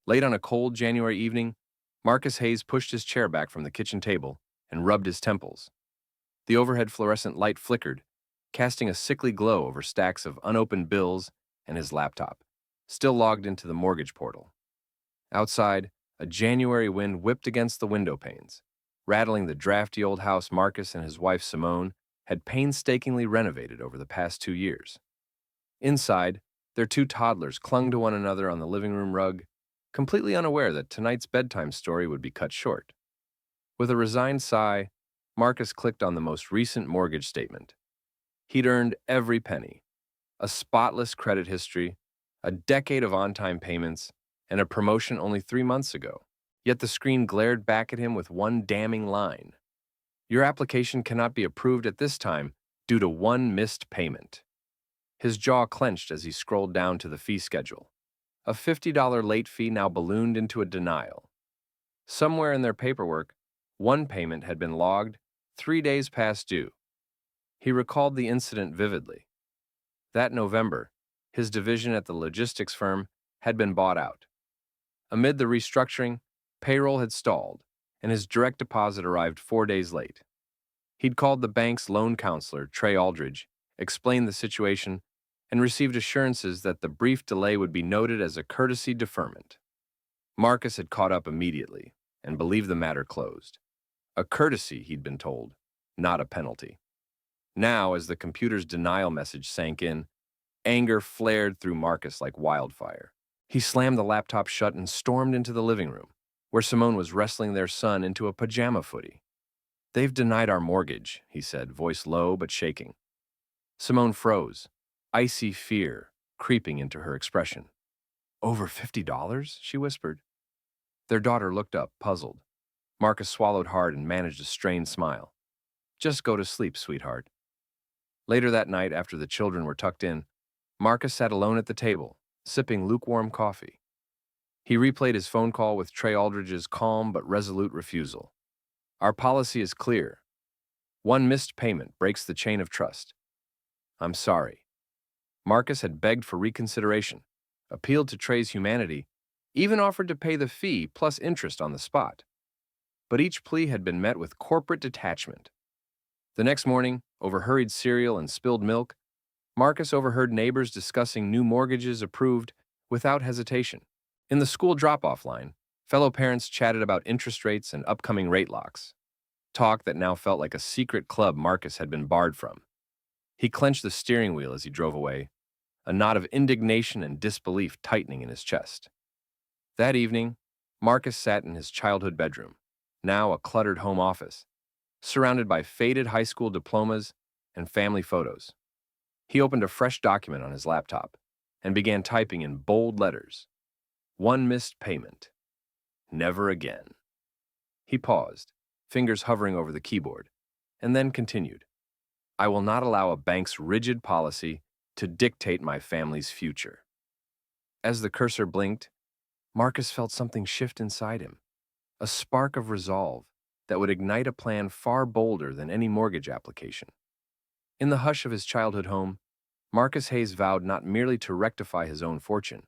Late on a cold January evening, Marcus Hayes pushed his chair back from the kitchen table and rubbed his temples. The overhead fluorescent light flickered, casting a sickly glow over stacks of unopened bills and his laptop, still logged into the mortgage portal. Outside, a January wind whipped against the window panes, rattling the drafty old house Marcus and his wife Simone had painstakingly renovated over the past 2 years. Inside, their two toddlers clung to one another on the living room rug, completely unaware that tonight's bedtime story would be cut short. With a resigned sigh, Marcus clicked on the most recent mortgage statement. He'd earned every penny, a spotless credit history, a decade of on-time payments, and a promotion only 3 months ago. Yet the screen glared back at him with one damning line. Your application cannot be approved at this time due to one missed payment. His jaw clenched as he scrolled down to the fee schedule. A $50 late fee now ballooned into a denial. Somewhere in their paperwork, one payment had been logged 3 days past due. He recalled the incident vividly. That November, his division at the logistics firm had been bought out. Amid the restructuring, payroll had stalled, and his direct deposit arrived 4 days late. He'd called the bank's loan counselor, Trey Aldridge, explained the situation, and received assurances that the brief delay would be noted as a courtesy deferment. Marcus had caught up immediately and believed the matter closed. A courtesy, he'd been told, not a penalty. Now, as the computer's denial message sank in, anger flared through Marcus like wildfire. He slammed the laptop shut and stormed into the living room, where Simone was wrestling their son into a pajama footy. "They've denied our mortgage," he said, voice low but shaking. Simone froze, icy fear creeping into her expression. "Over $50?" she whispered. Their daughter looked up, puzzled. Marcus swallowed hard and managed a strained smile. "Just go to sleep, sweetheart." Later that night, after the children were tucked in, Marcus sat alone at the table, sipping lukewarm coffee. He replayed his phone call with Trey Aldridge's calm but resolute refusal. "Our policy is clear. One missed payment breaks the chain of trust. I'm sorry." Marcus had begged for reconsideration, appealed to Trey's humanity, even offered to pay the fee plus interest on the spot. But each plea had been met with corporate detachment. The next morning, over hurried cereal and spilled milk, Marcus overheard neighbors discussing new mortgages approved without hesitation. In the school drop-off line, fellow parents chatted about interest rates and upcoming rate locks, talk that now felt like a secret club Marcus had been barred from. He clenched the steering wheel as he drove away, a knot of indignation and disbelief tightening in his chest. That evening, Marcus sat in his childhood bedroom, now a cluttered home office, surrounded by faded high school diplomas and family photos. He opened a fresh document on his laptop and began typing in bold letters. One missed payment. Never again. He paused, fingers hovering over the keyboard, and then continued. I will not allow a bank's rigid policy to dictate my family's future. As the cursor blinked, Marcus felt something shift inside him, a spark of resolve that would ignite a plan far bolder than any mortgage application. In the hush of his childhood home, Marcus Hayes vowed not merely to rectify his own fortune,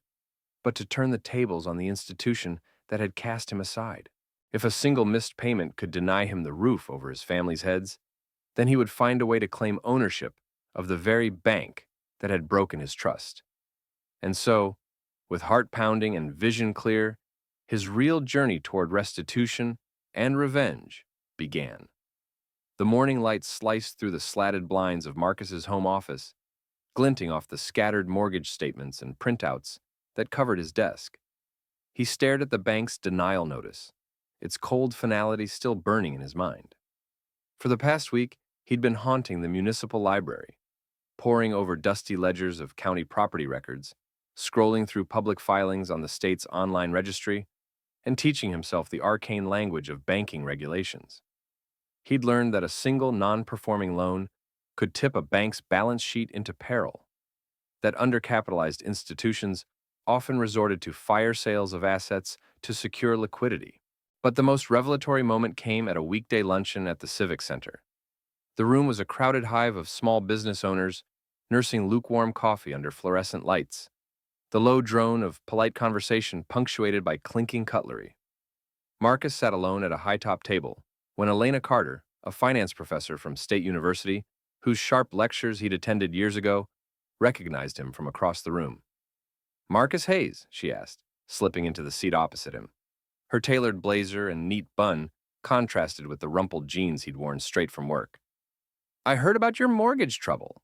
but to turn the tables on the institution that had cast him aside. If a single missed payment could deny him the roof over his family's heads, then he would find a way to claim ownership of the very bank that had broken his trust. And so, with heart pounding and vision clear, his real journey toward restitution and revenge began. The morning light sliced through the slatted blinds of Marcus's home office, glinting off the scattered mortgage statements and printouts that covered his desk. He stared at the bank's denial notice, its cold finality still burning in his mind. For the past week, he'd been haunting the municipal library, poring over dusty ledgers of county property records, scrolling through public filings on the state's online registry, and teaching himself the arcane language of banking regulations. He'd learned that a single non-performing loan could tip a bank's balance sheet into peril, that undercapitalized institutions often resorted to fire sales of assets to secure liquidity. But the most revelatory moment came at a weekday luncheon at the Civic Center. The room was a crowded hive of small business owners nursing lukewarm coffee under fluorescent lights, the low drone of polite conversation punctuated by clinking cutlery. Marcus sat alone at a high-top table when Elena Carter, a finance professor from State University, whose sharp lectures he'd attended years ago, recognized him from across the room. "Marcus Hayes?" she asked, slipping into the seat opposite him. Her tailored blazer and neat bun contrasted with the rumpled jeans he'd worn straight from work. "I heard about your mortgage trouble."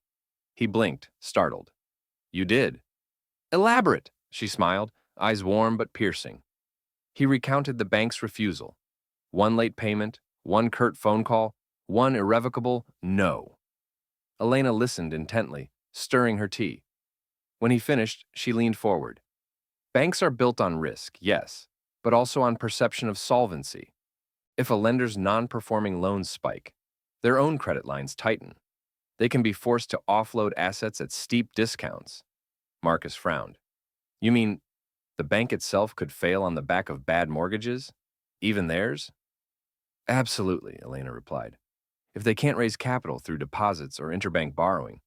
He blinked, startled. "You did?" "Elaborate," she smiled, eyes warm but piercing. He recounted the bank's refusal. One late payment, one curt phone call, one irrevocable no. Elena listened intently, stirring her tea. When he finished, she leaned forward. "Banks are built on risk, yes, but also on perception of solvency. If a lender's non-performing loans spike, their own credit lines tighten. They can be forced to offload assets at steep discounts." Marcus frowned. "You mean the bank itself could fail on the back of bad mortgages? Even theirs?" "Absolutely," Elena replied. "If they can't raise capital through deposits or interbank borrowing,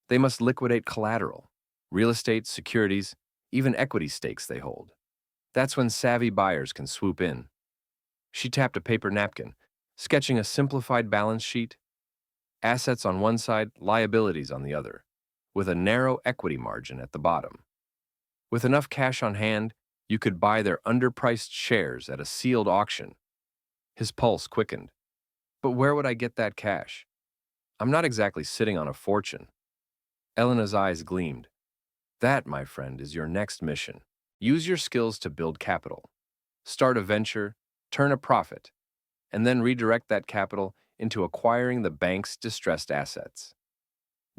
they must liquidate collateral, real estate, securities, even equity stakes they hold. That's when savvy buyers can swoop in." She tapped a paper napkin, sketching a simplified balance sheet. Assets on one side, liabilities on the other, with a narrow equity margin at the bottom. With enough cash on hand, you could buy their underpriced shares at a sealed auction. His pulse quickened. "But where would I get that cash? I'm not exactly sitting on a fortune." Elena's eyes gleamed. "That, my friend, is your next mission. Use your skills to build capital. Start a venture, turn a profit, and then redirect that capital into acquiring the bank's distressed assets."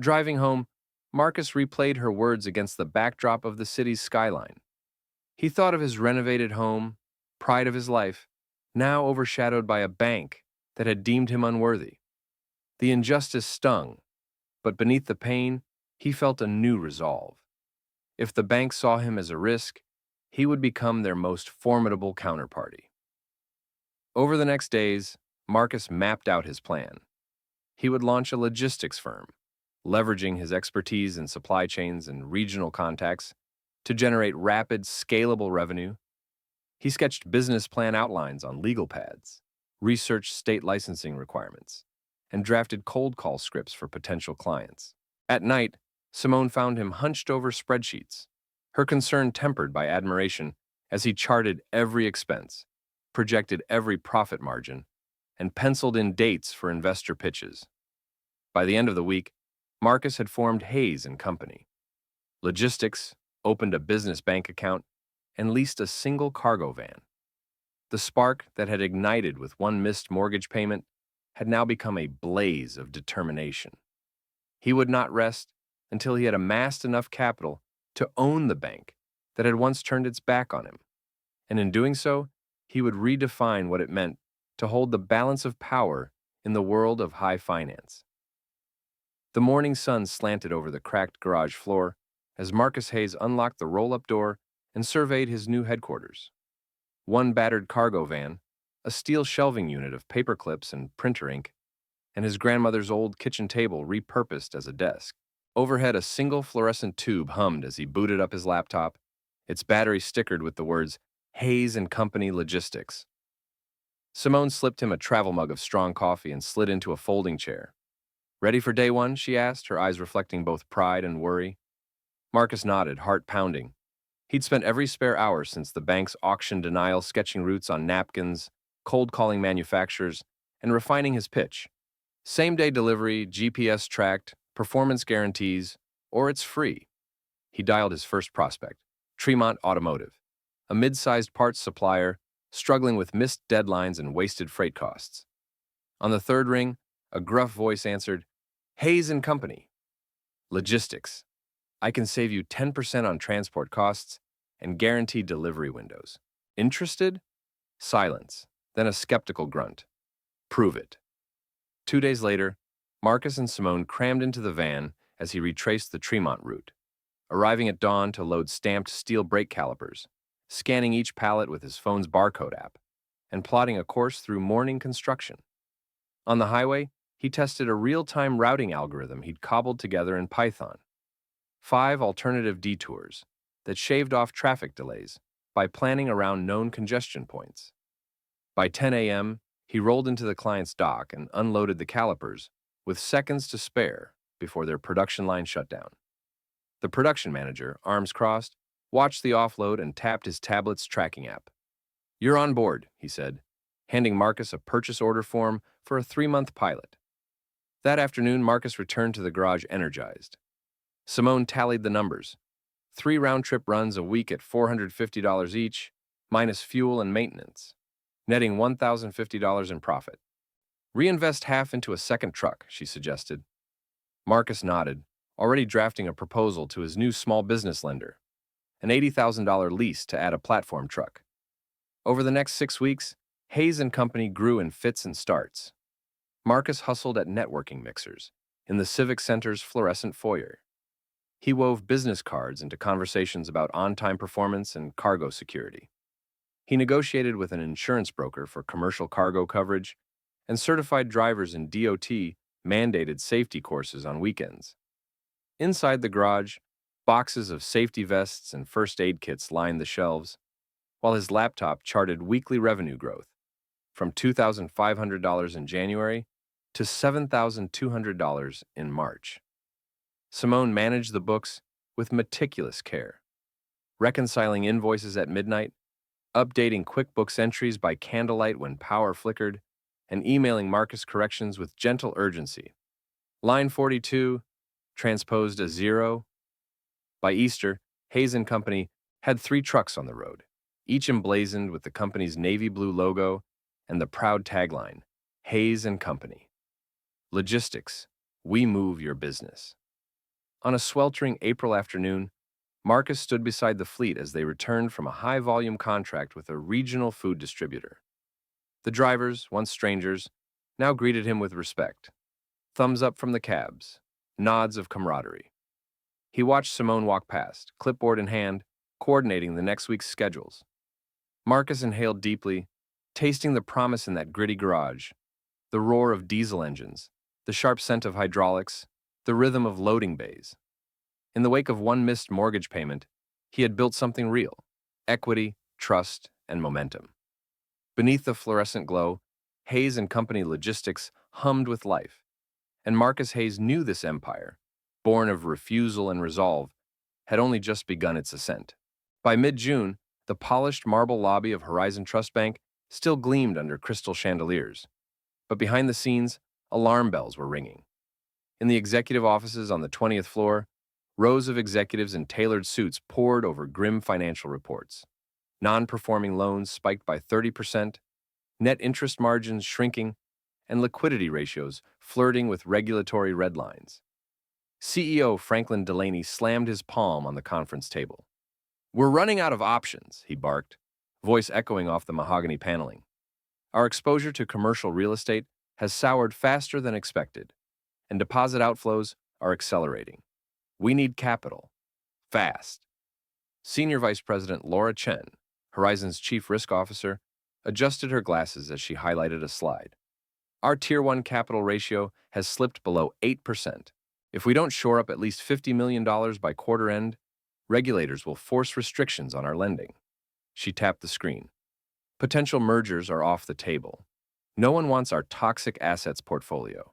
Driving home, Marcus replayed her words against the backdrop of the city's skyline. He thought of his renovated home, pride of his life, now overshadowed by a bank that had deemed him unworthy. The injustice stung, but beneath the pain, he felt a new resolve. If the bank saw him as a risk, he would become their most formidable counterparty. Over the next days, Marcus mapped out his plan. He would launch a logistics firm, leveraging his expertise in supply chains and regional contacts to generate rapid, scalable revenue. He sketched business plan outlines on legal pads, researched state licensing requirements, and drafted cold call scripts for potential clients. At night, Simone found him hunched over spreadsheets, her concern tempered by admiration as he charted every expense, projected every profit margin, and penciled in dates for investor pitches. By the end of the week, Marcus had formed Hayes and Company. Logistics, opened a business bank account, and leased a single cargo van. The spark that had ignited with one missed mortgage payment had now become a blaze of determination. He would not rest until he had amassed enough capital to own the bank that had once turned its back on him, and in doing so, he would redefine what it meant to hold the balance of power in the world of high finance. The morning sun slanted over the cracked garage floor as Marcus Hayes unlocked the roll-up door and surveyed his new headquarters. One battered cargo van, a steel shelving unit of paper clips and printer ink, and his grandmother's old kitchen table repurposed as a desk. Overhead, a single fluorescent tube hummed as he booted up his laptop, its battery stickered with the words Hayes and Company Logistics. Simone slipped him a travel mug of strong coffee and slid into a folding chair. "Ready for day one?" she asked, her eyes reflecting both pride and worry. Marcus nodded, heart pounding. He'd spent every spare hour since the bank's auction denial sketching routes on napkins, cold-calling manufacturers, and refining his pitch. Same-day delivery, GPS tracked, performance guarantees, or it's free. He dialed his first prospect, Tremont Automotive, a mid-sized parts supplier struggling with missed deadlines and wasted freight costs. On the third ring, a gruff voice answered, "Hayes and Company. Logistics. I can save you 10% on transport costs and guaranteed delivery windows. Interested?" Silence, then a skeptical grunt. "Prove it." 2 days later, Marcus and Simone crammed into the van as he retraced the Tremont route, arriving at dawn to load stamped steel brake calipers, scanning each pallet with his phone's barcode app, and plotting a course through morning construction. On the highway, he tested a real-time routing algorithm he'd cobbled together in Python. 5 alternative detours, that shaved off traffic delays by planning around known congestion points. By 10 a.m., he rolled into the client's dock and unloaded the calipers with seconds to spare before their production line shut down. The production manager, arms crossed, watched the offload and tapped his tablet's tracking app. "You're on board," he said, handing Marcus a purchase order form for a 3-month pilot. That afternoon, Marcus returned to the garage energized. Simone tallied the numbers. 3 round-trip runs a week at $450 each, minus fuel and maintenance, netting $1,050 in profit. "Reinvest half into a second truck," she suggested. Marcus nodded, already drafting a proposal to his new small business lender, an $80,000 lease to add a platform truck. Over the next 6 weeks, Hayes and Company grew in fits and starts. Marcus hustled at networking mixers in the Civic Center's fluorescent foyer. He wove business cards into conversations about on-time performance and cargo security. He negotiated with an insurance broker for commercial cargo coverage and certified drivers in DOT-mandated safety courses on weekends. Inside the garage, boxes of safety vests and first aid kits lined the shelves, while his laptop charted weekly revenue growth from $2,500 in January to $7,200 in March. Simone managed the books with meticulous care, reconciling invoices at midnight, updating QuickBooks entries by candlelight when power flickered, and emailing Marcus corrections with gentle urgency. Line 42 transposed a 0. By Easter, Hayes and Company had 3 trucks on the road, each emblazoned with the company's navy blue logo and the proud tagline, "Hayes and Company. Logistics, we move your business." On a sweltering April afternoon, Marcus stood beside the fleet as they returned from a high-volume contract with a regional food distributor. The drivers, once strangers, now greeted him with respect. Thumbs up from the cabs, nods of camaraderie. He watched Simone walk past, clipboard in hand, coordinating the next week's schedules. Marcus inhaled deeply, tasting the promise in that gritty garage, the roar of diesel engines, the sharp scent of hydraulics, the rhythm of loading bays. In the wake of one missed mortgage payment, he had built something real: equity, trust, and momentum. Beneath the fluorescent glow, Hayes and Company logistics hummed with life, and Marcus Hayes knew this empire, born of refusal and resolve, had only just begun its ascent. By mid-June, the polished marble lobby of Horizon Trust Bank still gleamed under crystal chandeliers, but behind the scenes, alarm bells were ringing. In the executive offices on the 20th floor, rows of executives in tailored suits pored over grim financial reports. Non-performing loans spiked by 30%, net interest margins shrinking, and liquidity ratios flirting with regulatory red lines. CEO Franklin Delaney slammed his palm on the conference table. "We're running out of options," he barked, voice echoing off the mahogany paneling. "Our exposure to commercial real estate has soured faster than expected, and deposit outflows are accelerating. We need capital. Fast." Senior Vice President Laura Chen, Horizon's Chief Risk Officer, adjusted her glasses as she highlighted a slide. "Our Tier 1 capital ratio has slipped below 8%. If we don't shore up at least $50 million by quarter end, regulators will force restrictions on our lending." She tapped the screen. "Potential mergers are off the table. No one wants our toxic assets portfolio.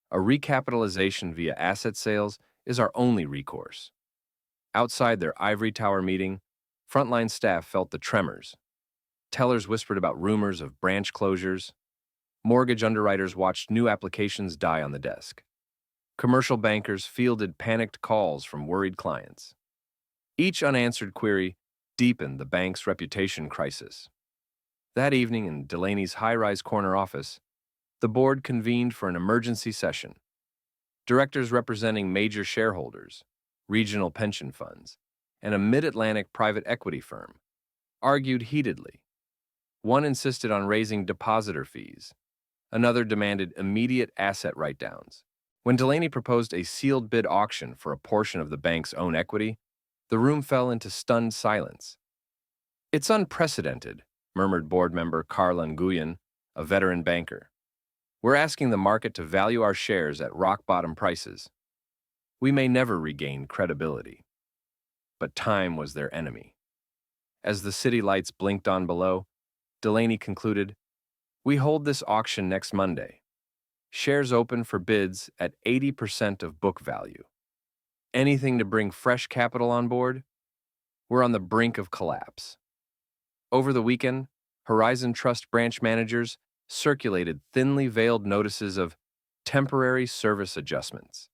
A recapitalization via asset sales is our only recourse." Outside their ivory tower meeting, frontline staff felt the tremors. Tellers whispered about rumors of branch closures. Mortgage underwriters watched new applications die on the desk. Commercial bankers fielded panicked calls from worried clients. Each unanswered query deepened the bank's reputation crisis. That evening in Delaney's high-rise corner office, the board convened for an emergency session. Directors representing major shareholders, regional pension funds, and a mid-Atlantic private equity firm argued heatedly. One insisted on raising depositor fees. Another demanded immediate asset write-downs. When Delaney proposed a sealed bid auction for a portion of the bank's own equity, the room fell into stunned silence. "It's unprecedented," murmured board member Carla Nguyen, a veteran banker. "We're asking the market to value our shares at rock-bottom prices. We may never regain credibility." but time was their enemy. As the city lights blinked on below, Delaney concluded, "We hold this auction next Monday. Shares open for bids at 80% of book value. Anything to bring fresh capital on board? We're on the brink of collapse." Over the weekend, Horizon Trust branch managers circulated thinly veiled notices of temporary service adjustments.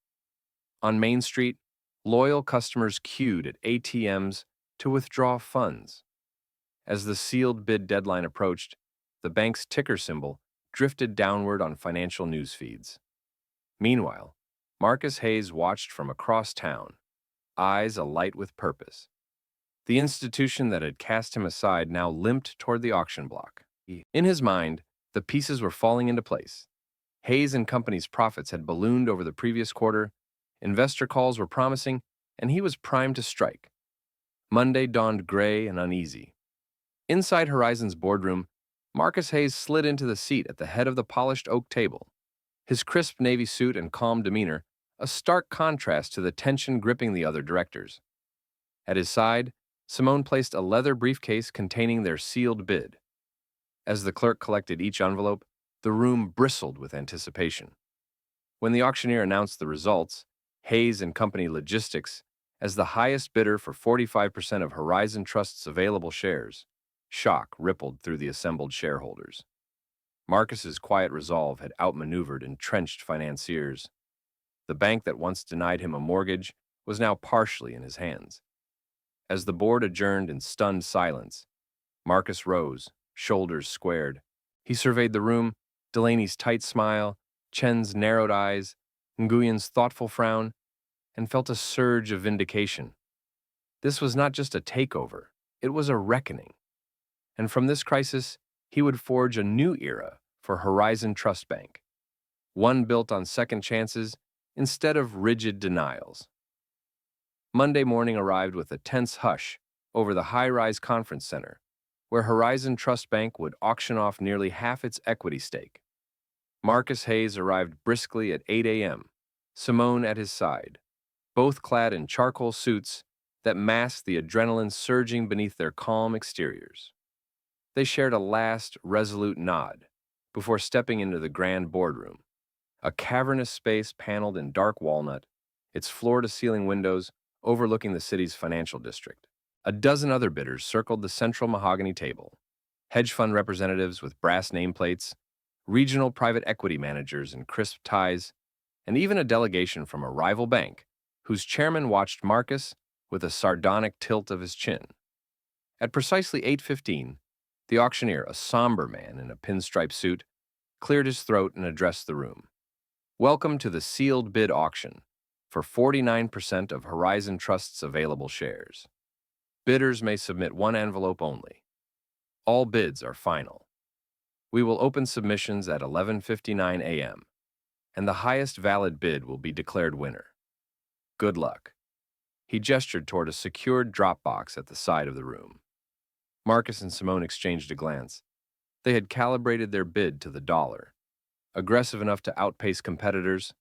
On Main Street, loyal customers queued at ATMs to withdraw funds. As the sealed bid deadline approached, the bank's ticker symbol drifted downward on financial news feeds. Meanwhile, Marcus Hayes watched from across town, eyes alight with purpose. The institution that had cast him aside now limped toward the auction block. In his mind, the pieces were falling into place. Hayes and Company's profits had ballooned over the previous quarter, investor calls were promising, and he was primed to strike. Monday dawned gray and uneasy. Inside Horizon's boardroom, Marcus Hayes slid into the seat at the head of the polished oak table. His crisp navy suit and calm demeanor, a stark contrast to the tension gripping the other directors. At his side, Simone placed a leather briefcase containing their sealed bid. As the clerk collected each envelope, the room bristled with anticipation. When the auctioneer announced the results, Hayes and Company Logistics, as the highest bidder for 45% of Horizon Trust's available shares, shock rippled through the assembled shareholders. Marcus's quiet resolve had outmaneuvered entrenched financiers. The bank that once denied him a mortgage was now partially in his hands. As the board adjourned in stunned silence, Marcus rose, shoulders squared. He surveyed the room, Delaney's tight smile, Chen's narrowed eyes, Nguyen's thoughtful frown, and felt a surge of vindication. This was not just a takeover, it was a reckoning. And from this crisis, he would forge a new era for Horizon Trust Bank, one built on second chances instead of rigid denials. Monday morning arrived with a tense hush over the high-rise conference center, where Horizon Trust Bank would auction off nearly half its equity stake. Marcus Hayes arrived briskly at 8 a.m., Simone at his side, both clad in charcoal suits that masked the adrenaline surging beneath their calm exteriors. They shared a last, resolute nod before stepping into the grand boardroom, a cavernous space paneled in dark walnut, its floor-to-ceiling windows overlooking the city's financial district. A dozen other bidders circled the central mahogany table, hedge fund representatives with brass nameplates, regional private equity managers in crisp ties, and even a delegation from a rival bank whose chairman watched Marcus with a sardonic tilt of his chin. At precisely 8:15, the auctioneer, a somber man in a pinstripe suit, cleared his throat and addressed the room. "Welcome to the sealed bid auction for 49% of Horizon Trust's available shares. Bidders may submit one envelope only. All bids are final. We will open submissions at 11:59 a.m., and the highest valid bid will be declared winner. Good luck." He gestured toward a secured drop box at the side of the room. Marcus and Simone exchanged a glance. They had calibrated their bid to the dollar, aggressive enough to outpace competitors,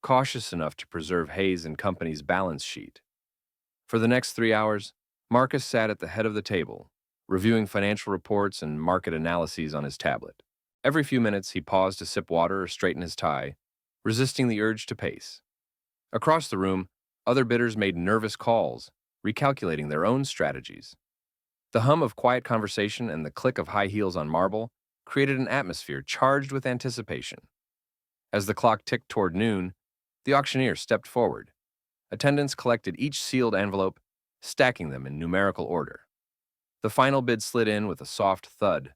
cautious enough to preserve Hayes and Company's balance sheet. For the next 3 hours, Marcus sat at the head of the table, reviewing financial reports and market analyses on his tablet. Every few minutes, he paused to sip water or straighten his tie, resisting the urge to pace. Across the room, other bidders made nervous calls, recalculating their own strategies. The hum of quiet conversation and the click of high heels on marble created an atmosphere charged with anticipation. As the clock ticked toward noon, the auctioneer stepped forward. Attendants collected each sealed envelope, stacking them in numerical order. The final bid slid in with a soft thud,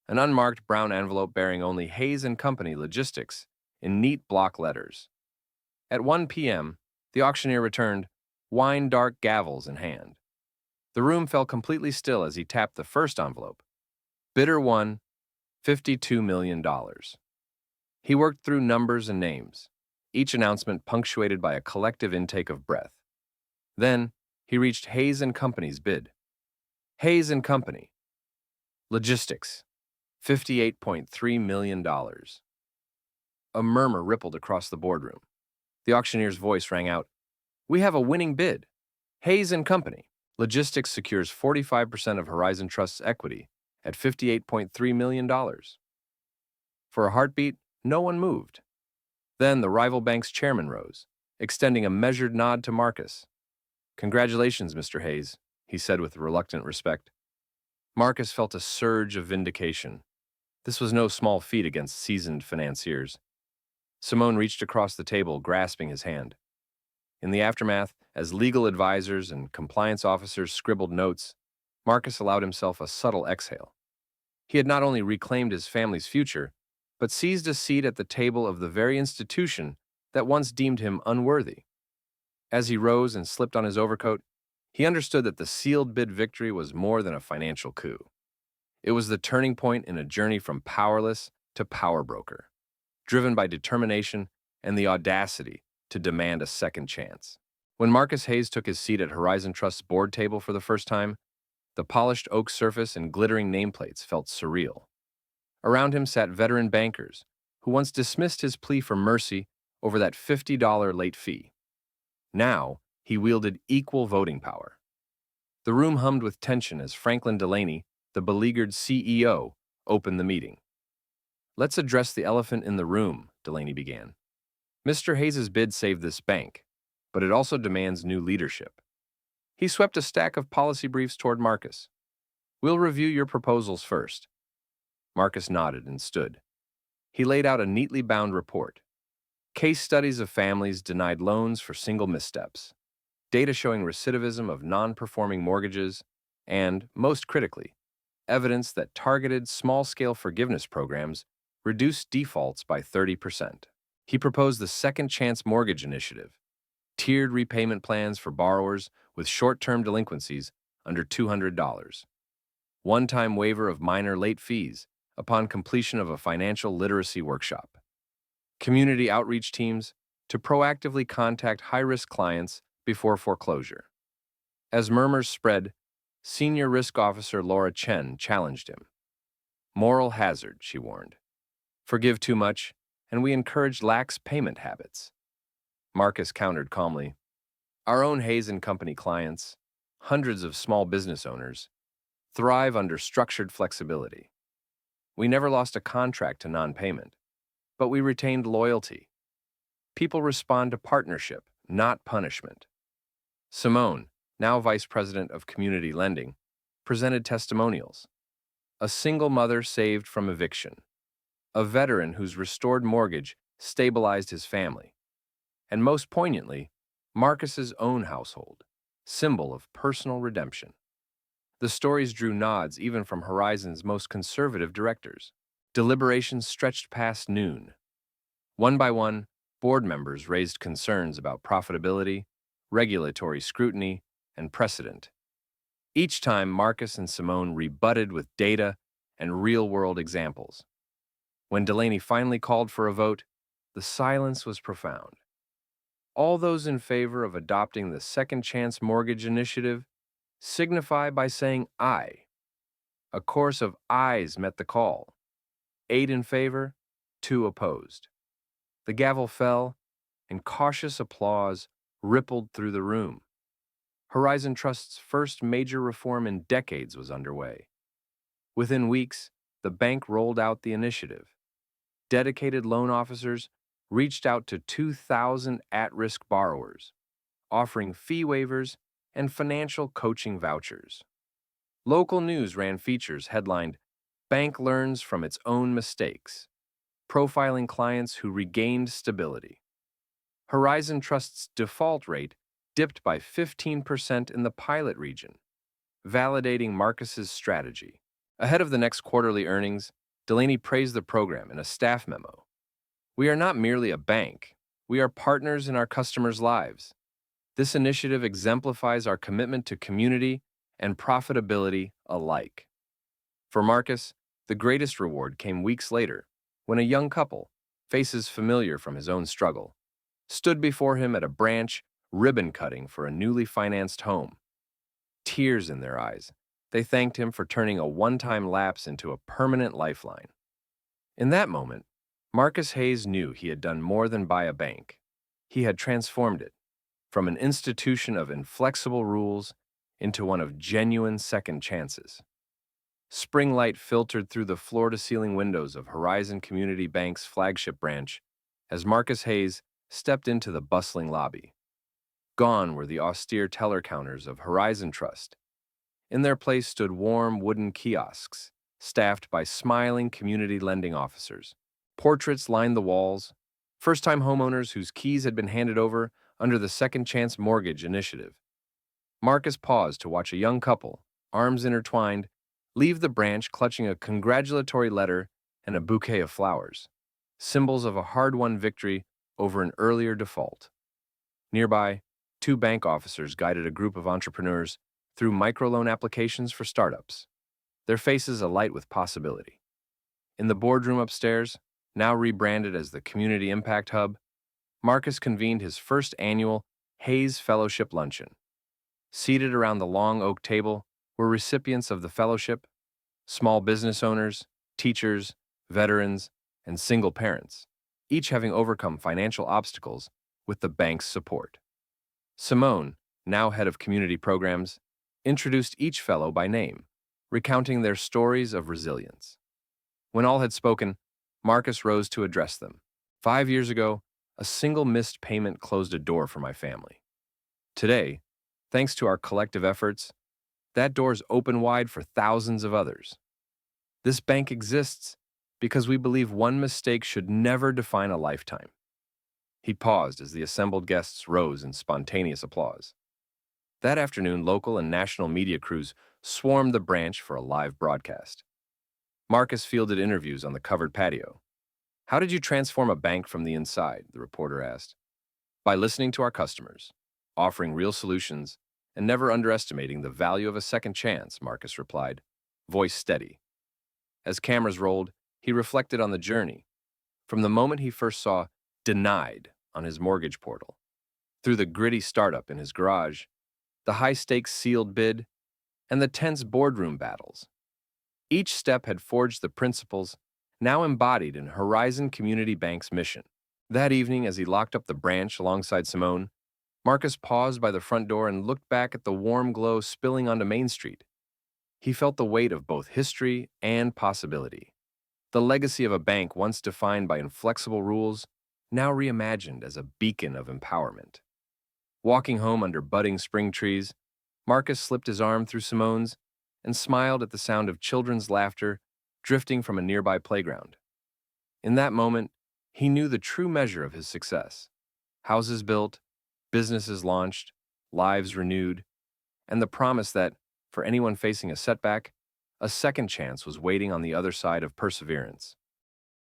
an unmarked brown envelope bearing only Hayes and Company Logistics in neat block letters. At 1 p.m., the auctioneer returned, wine-dark gavels in hand. The room fell completely still as he tapped the first envelope. Bidder 1, $52 million. He worked through numbers and names, each announcement punctuated by a collective intake of breath. Then, he reached Hayes and Company's bid. Hayes and Company. Logistics. $58.3 million. A murmur rippled across the boardroom. The auctioneer's voice rang out, "We have a winning bid. Hayes and Company. Logistics secures 45% of Horizon Trust's equity at $58.3 million. For a heartbeat, no one moved. Then the rival bank's chairman rose, extending a measured nod to Marcus. "Congratulations, Mr. Hayes," he said with reluctant respect. Marcus felt a surge of vindication. This was no small feat against seasoned financiers. Simone reached across the table, grasping his hand. In the aftermath, as legal advisors and compliance officers scribbled notes, Marcus allowed himself a subtle exhale. He had not only reclaimed his family's future, but seized a seat at the table of the very institution that once deemed him unworthy. As he rose and slipped on his overcoat, he understood that the sealed bid victory was more than a financial coup. It was the turning point in a journey from powerless to power broker, driven by determination and the audacity to demand a second chance. When Marcus Hayes took his seat at Horizon Trust's board table for the first time, the polished oak surface and glittering nameplates felt surreal. Around him sat veteran bankers who once dismissed his plea for mercy over that $50 late fee. Now, he wielded equal voting power. The room hummed with tension as Franklin Delaney, the beleaguered CEO, opened the meeting. "Let's address the elephant in the room," Delaney began. "Mr. Hayes' bid saved this bank, but it also demands new leadership." He swept a stack of policy briefs toward Marcus. "We'll review your proposals first." Marcus nodded and stood. He laid out a neatly bound report. Case studies of families denied loans for single missteps, data showing recidivism of non-performing mortgages, and, most critically, evidence that targeted small-scale forgiveness programs reduced defaults by 30%. He proposed the Second Chance Mortgage Initiative, tiered repayment plans for borrowers with short-term delinquencies under $200, one-time waiver of minor late fees upon completion of a financial literacy workshop, community outreach teams to proactively contact high-risk clients before foreclosure. As murmurs spread, Senior Risk Officer Laura Chen challenged him. "Moral hazard," she warned. "Forgive too much, and we encourage lax payment habits." Marcus countered calmly. "Our own Hayes & Company clients, hundreds of small business owners, thrive under structured flexibility. We never lost a contract to non-payment, but we retained loyalty. People respond to partnership, not punishment." Simone, now Vice President of Community Lending, presented testimonials. A single mother saved from eviction, a veteran whose restored mortgage stabilized his family, and most poignantly, Marcus's own household, symbol of personal redemption. The stories drew nods even from Horizon's most conservative directors. Deliberations stretched past noon. One by one, board members raised concerns about profitability, regulatory scrutiny, and precedent. Each time, Marcus and Simone rebutted with data and real-world examples. When Delaney finally called for a vote, the silence was profound. All those in favor of adopting the Second Chance Mortgage Initiative signify by saying aye. A chorus of ayes met the call. 8 in favor, 2 opposed. The gavel fell, and cautious applause rippled through the room. Horizon Trust's first major reform in decades was underway. Within weeks, the bank rolled out the initiative. Dedicated loan officers reached out to 2,000 at-risk borrowers, offering fee waivers and financial coaching vouchers. Local news ran features headlined, "Bank Learns from Its Own Mistakes," profiling clients who regained stability. Horizon Trust's default rate dipped by 15% in the pilot region, validating Marcus's strategy. Ahead of the next quarterly earnings, Delaney praised the program in a staff memo. "We are not merely a bank. We are partners in our customers' lives. This initiative exemplifies our commitment to community and profitability alike." For Marcus, the greatest reward came weeks later, when a young couple, faces familiar from his own struggle, stood before him at a branch ribbon cutting for a newly financed home. Tears in their eyes, they thanked him for turning a one-time lapse into a permanent lifeline. In that moment, Marcus Hayes knew he had done more than buy a bank. He had transformed it, from an institution of inflexible rules into one of genuine second chances. Spring light filtered through the floor-to-ceiling windows of Horizon Community Bank's flagship branch as Marcus Hayes stepped into the bustling lobby. Gone were the austere teller counters of Horizon Trust. In their place stood warm wooden kiosks, staffed by smiling community lending officers. Portraits lined the walls, first-time homeowners whose keys had been handed over under the Second Chance Mortgage Initiative. Marcus paused to watch a young couple, arms intertwined, leave the branch clutching a congratulatory letter and a bouquet of flowers, symbols of a hard-won victory over an earlier default. Nearby, two bank officers guided a group of entrepreneurs through microloan applications for startups, their faces alight with possibility. In the boardroom upstairs, now rebranded as the Community Impact Hub, Marcus convened his first annual Hayes Fellowship Luncheon. Seated around the long oak table were recipients of the fellowship, small business owners, teachers, veterans, and single parents, each having overcome financial obstacles with the bank's support. Simone, now head of community programs, introduced each fellow by name, recounting their stories of resilience. When all had spoken, Marcus rose to address them. 5 years ago, a single missed payment closed a door for my family. Today, thanks to our collective efforts, that door's open wide for thousands of others. This bank exists because we believe one mistake should never define a lifetime. He paused as the assembled guests rose in spontaneous applause. That afternoon, local and national media crews swarmed the branch for a live broadcast. Marcus fielded interviews on the covered patio. "How did you transform a bank from the inside?" the reporter asked. "By listening to our customers, offering real solutions, and never underestimating the value of a second chance," Marcus replied, voice steady. As cameras rolled, he reflected on the journey, from the moment he first saw "denied" on his mortgage portal, through the gritty startup in his garage, the high-stakes sealed bid, and the tense boardroom battles. Each step had forged the principles now embodied in Horizon Community Bank's mission. That evening, as he locked up the branch alongside Simone, Marcus paused by the front door and looked back at the warm glow spilling onto Main Street. He felt the weight of both history and possibility. The legacy of a bank once defined by inflexible rules, now reimagined as a beacon of empowerment. Walking home under budding spring trees, Marcus slipped his arm through Simone's and smiled at the sound of children's laughter drifting from a nearby playground. In that moment, he knew the true measure of his success. Houses built, businesses launched, lives renewed, and the promise that, for anyone facing a setback, a second chance was waiting on the other side of perseverance.